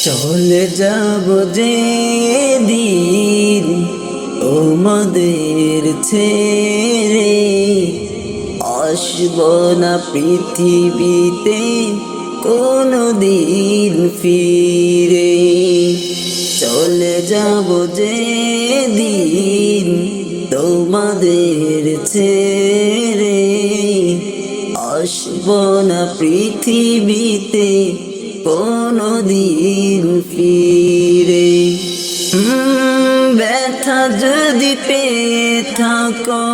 চলে যাব যেদিন তোমাদের ছেড়ে, আসব না পৃথিবীতে কোনো দিন ফিরে। চলে যাব যেদিন তোমাদের ছেড়ে, আসব না পৃথিবীতে কোনো দিন ফিরে। ব্যথা যদি পেয়ে থাকো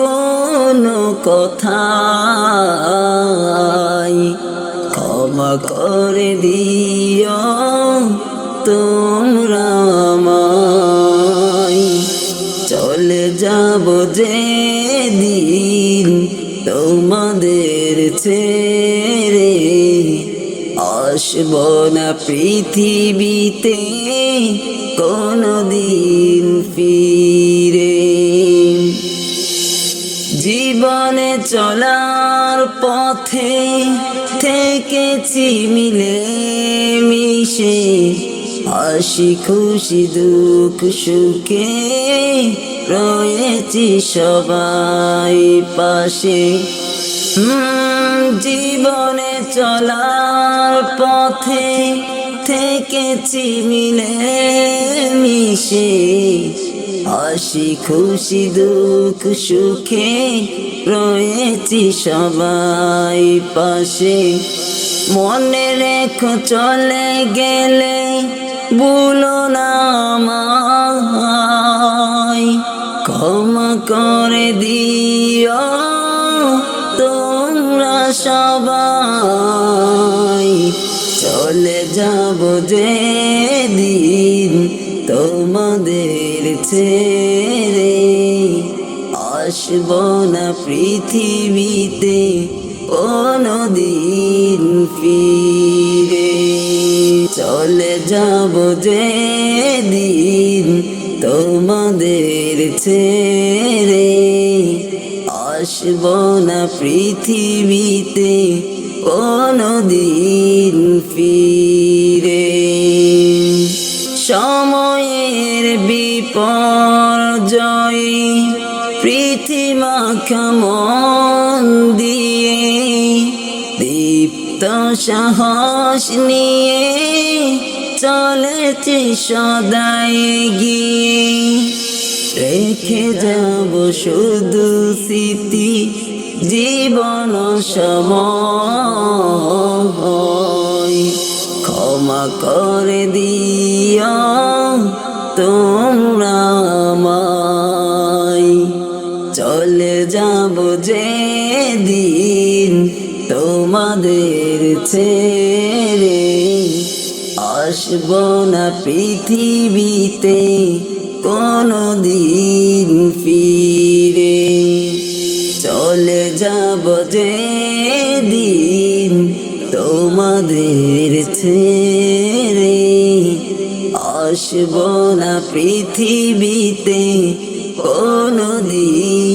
কোনো কথায়, ক্ষমা করে দিও তোমরা আমায়। চলে যাব যেদিন তোমাদের ছেড়ে, আসব না পৃথিবীতে কোনো দিন ফিরে। জীবনে চলার পথে থেকেছি মিলে মিশে, হাসি খুশি দুঃখ সুখে রয়েছি সবাই পাশে। জীবনে চলার পথে থেকেছি মিলে মিশে, হাসি খুশি দুঃখ সুখে রয়েছি সবাই পাশে। মনে রেখো চলে গেলে ভুলো না আমায়, ক্ষমা করে দিও তোমরা সবাই। চলে যাব যেদিন তোমাদের ছেড়ে, আসব না পৃথিবীতে কোনো দিন ফিরে। চলে যাব যেদিন তোমাদের ছেড়ে, আসব না পৃথিবীতে কোনো দিন ফিরে। সময়ের বিপর্যয়ে পৃথিবীমাখা মন দিয়ে, দীপ্ত সাহস নিয়ে চলেছি সদাই গিয়ে। রেখে যাব শুধু স্মৃতি জীবন সময়, ক্ষমা করে দিও তোমরা আমায়। চলে যাব যেদিন তোমাদের ছেড়ে, আসব না পৃথিবীতে কোনো দিন ফিরে। চলে যাব যেদিন তোমাদের ছেড়ে, আসব না পৃথিবীতে কোনো দিন